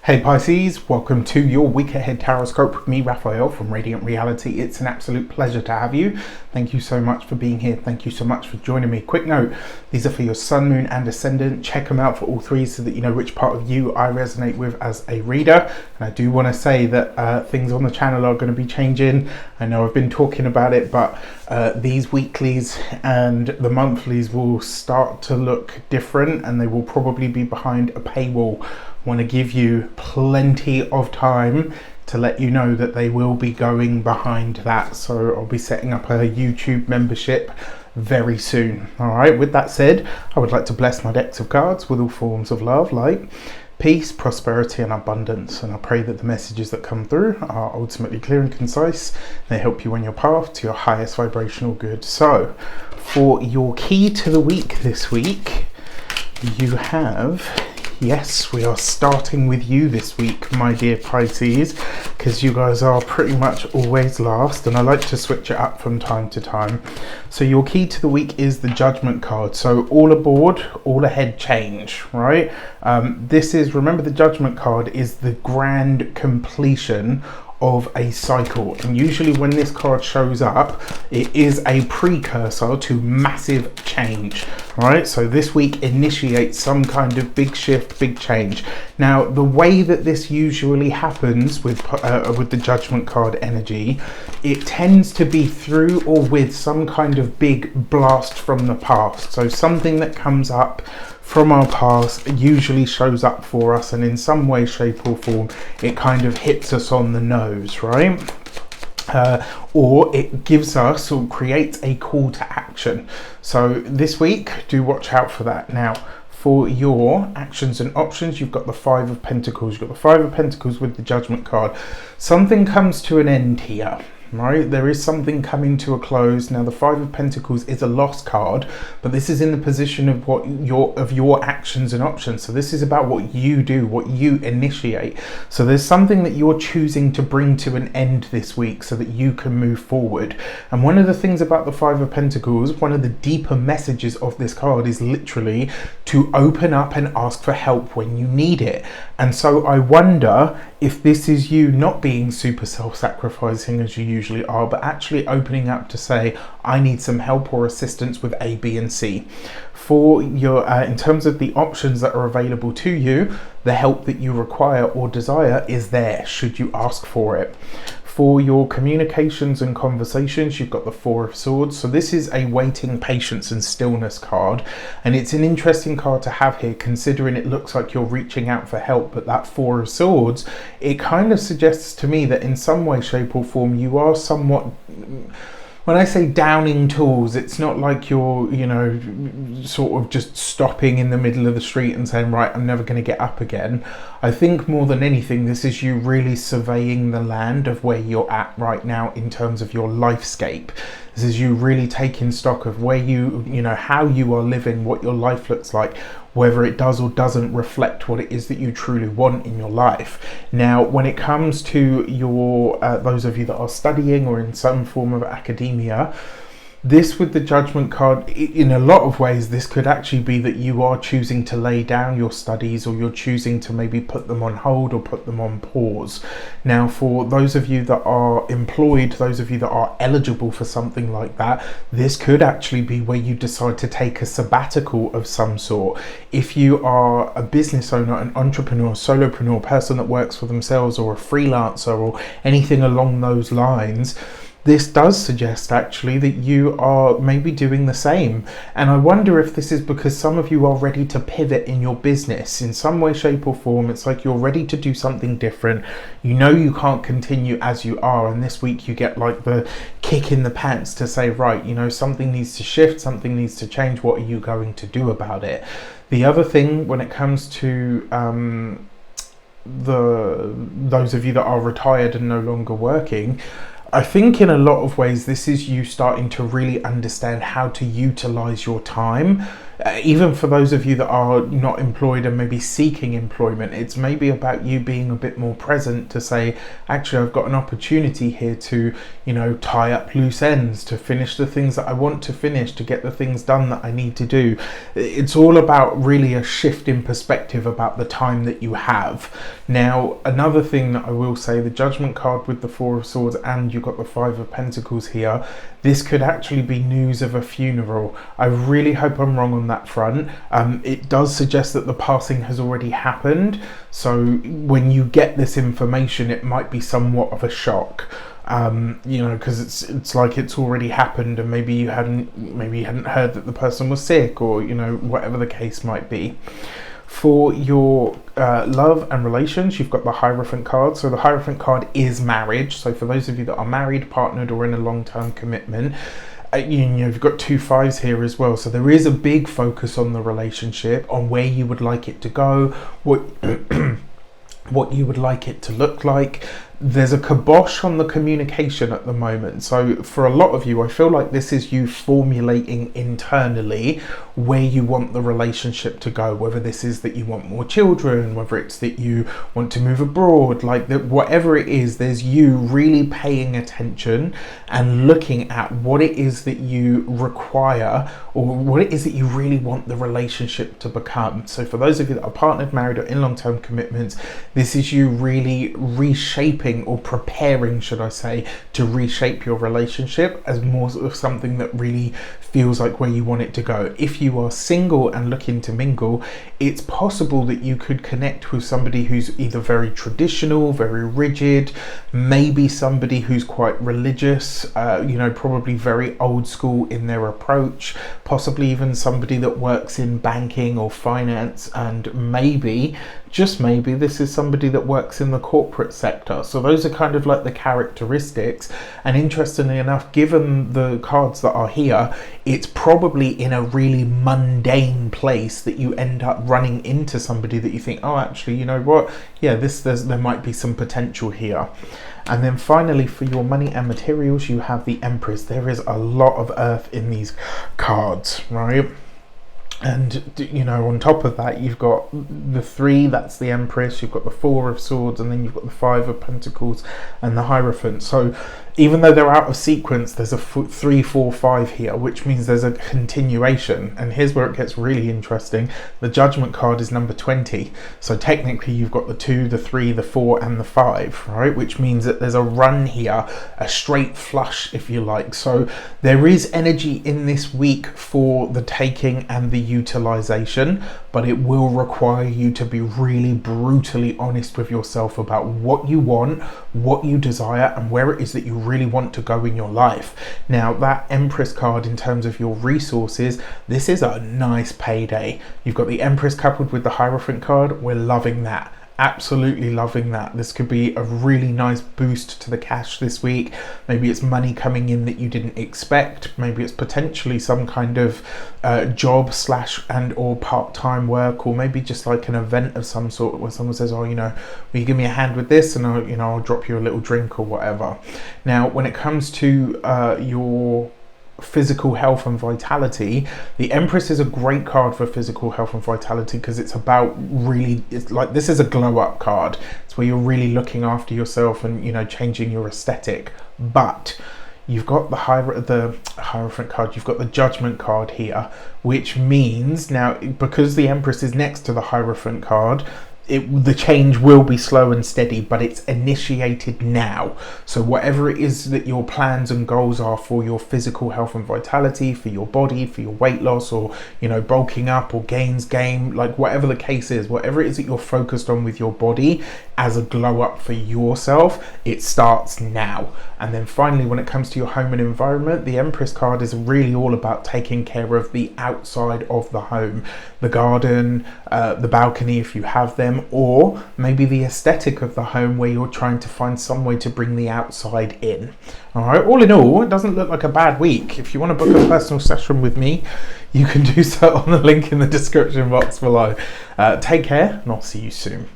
Hey Pisces, welcome to your week ahead Taroscope with me, Raphael from Reydiant Reality. It's an absolute pleasure to have you. Thank you so much for being here. Thank you so much for joining me. Quick note, these are for your sun, moon and ascendant. Check them out for all three so that you know which part of you I resonate with as a reader. And I do want to say that things on the channel are going to be changing. I know I've been talking about it, but these weeklies and the monthlies will start to look different and they will probably be behind a paywall. Want to give you plenty of time to let you know that they will be going behind that, so I'll be setting up a YouTube membership very soon. All right, with that said, I would like to bless my decks of cards with all forms of love, light, peace, prosperity and abundance, and I pray that the messages that come through are ultimately clear and concise. They help you on your path to your highest vibrational good. So for your key to the week this week, you have, yes, we are starting with you this week, my dear Pisces, because you guys are pretty much always last, and I like to switch it up from time to time. So your key to the week is the Judgment card. So all aboard, all ahead change, right? This is, remember, the Judgment card is the grand completion of a cycle, and usually when this card shows up, it is a precursor to massive change. All right, so this week initiates some kind of big shift, big change. Now, the way that this usually happens with the Judgment card energy, it tends to be through or with some kind of big blast from the past. So something that comes up from our past usually shows up for us, and in some way, shape or form, it kind of hits us on the nose, right? Or it gives us or creates a call to action. So this week, do watch out for that. Now, for your actions and options, you've got the Five of Pentacles. You've got the Five of Pentacles with the Judgment card. Something comes to an end here. Right, there is something coming to a close. Now the Five of Pentacles is a lost card, but this is in the position of what your actions and options. So this is about what you do, what you initiate. So there's something that you're choosing to bring to an end this week so that you can move forward. And one of the things about the Five of Pentacles, one of the deeper messages of this card is literally to open up and ask for help when you need it. And so I wonder if this is you not being super self-sacrificing as you usually are, but actually opening up to say, I need some help or assistance with A, B and C. For your in terms of the options that are available to you, the help that you require or desire is there should you ask for it. For your communications and conversations, you've got the Four of Swords. So this is a waiting, patience and stillness card. And it's an interesting card to have here, considering it looks like you're reaching out for help. But that Four of Swords, it kind of suggests to me that in some way, shape or form, you are somewhat... When I say downing tools, it's not like you're, you know, sort of just stopping in the middle of the street and saying, right, I'm never going to get up again. I think more than anything, this is you really surveying the land of where you're at right now in terms of your lifescape. This is you really taking stock of where you know, how you are living, what your life looks like, whether it does or doesn't reflect what it is that you truly want in your life. Now, when it comes to your those of you that are studying or in some form of academia, this with the Judgment card, in a lot of ways, this could actually be that you are choosing to lay down your studies, or you're choosing to maybe put them on hold or put them on pause. Now, for those of you that are employed, those of you that are eligible for something like that, this could actually be where you decide to take a sabbatical of some sort. If you are a business owner, an entrepreneur, solopreneur, person that works for themselves, or a freelancer, or anything along those lines, this does suggest actually that you are maybe doing the same. And I wonder if this is because some of you are ready to pivot in your business in some way, shape or form. It's like you're ready to do something different. You know you can't continue as you are, and this week you get like the kick in the pants to say, right, you know, something needs to shift, something needs to change. What are you going to do about it? The other thing when it comes to those of you that are retired and no longer working, I think in a lot of ways this is you starting to really understand how to utilize your time even for those of you that are not employed and maybe seeking employment, it's maybe about you being a bit more present to say, actually, I've got an opportunity here to, tie up loose ends, to finish the things that I want to finish, to get the things done that I need to do. It's all about really a shift in perspective about the time that you have. Now, another thing that I will say, the Judgment card with the Four of Swords, and you've got the Five of Pentacles here, this could actually be news of a funeral. I really hope I'm wrong on that front. It does suggest that the passing has already happened, so when you get this information, it might be somewhat of a shock. Because it's like it's already happened, and maybe you hadn't heard that the person was sick, or whatever the case might be. For your love and relations, you've got the Hierophant card. So the Hierophant card is marriage. So for those of you that are married, partnered, or in a long-term commitment, you've got 2 5s here as well. So there is a big focus on the relationship, on where you would like it to go, what you would like it to look like. There's a kibosh on the communication at the moment. So for a lot of you, I feel like this is you formulating internally where you want the relationship to go, whether this is that you want more children, whether it's that you want to move abroad, whatever it is, there's you really paying attention and looking at what it is that you require, or what it is that you really want the relationship to become. So for those of you that are partnered, married, or in long-term commitments, this is you really reshaping, or preparing, should I say, to reshape your relationship as more sort of something that really feels like where you want it to go. If you are single and looking to mingle, it's possible that you could connect with somebody who's either very traditional, very rigid, maybe somebody who's quite religious, probably very old school in their approach, possibly even somebody that works in banking or finance, and maybe, just maybe, this is somebody that works in the corporate sector. So those are kind of like the characteristics. And interestingly enough, given the cards that are here, it's probably in a really mundane place that you end up running into somebody that you think, oh, actually, you know what? Yeah, there might be some potential here. And then finally, for your money and materials, you have the Empress. There is a lot of earth in these cards, right? And on top of that, you've got the 3, that's the Empress, you've got the 4 of Swords, and then you've got the 5 of Pentacles and the Hierophant. So even though they're out of sequence, there's a 3, 4, 5 here, which means there's a continuation. And here's where it gets really interesting. The Judgment card is number 20. So technically you've got the 2, the 3, the 4, and the 5, right? Which means that there's a run here, a straight flush, if you like. So there is energy in this week for the taking and the utilization, but it will require you to be really brutally honest with yourself about what you want, what you desire, and where it is that you really want to go in your life. Now, that Empress card, in terms of your resources, this is a nice payday. You've got the Empress coupled with the Hierophant card. We're loving that. Absolutely loving that. This could be a really nice boost to the cash this week. Maybe it's money coming in that you didn't expect. Maybe it's potentially some kind of job / and or part-time work, or maybe just like an event of some sort where someone says, oh, will you give me a hand with this, and I'll drop you a little drink or whatever. Now, when it comes to your physical health and vitality, the Empress is a great card for physical health and vitality, because it's like, this is a glow up card. It's where you're really looking after yourself and changing your aesthetic. But you've got the Hierophant card, you've got the Judgment card here, which means now, because the Empress is next to the Hierophant card, the change will be slow and steady, but it's initiated now. So whatever it is that your plans and goals are for your physical health and vitality, for your body, for your weight loss, or bulking up, or gain, like whatever the case is, whatever it is that you're focused on with your body as a glow up for yourself, it starts now. And then finally, when it comes to your home and environment, the Empress card is really all about taking care of the outside of the home, the garden, the balcony if you have them, or maybe the aesthetic of the home, where you're trying to find some way to bring the outside in. All right, all in all, it doesn't look like a bad week. If you want to book a personal session with me, you can do so on the link in the description box below. Take care, and I'll see you soon.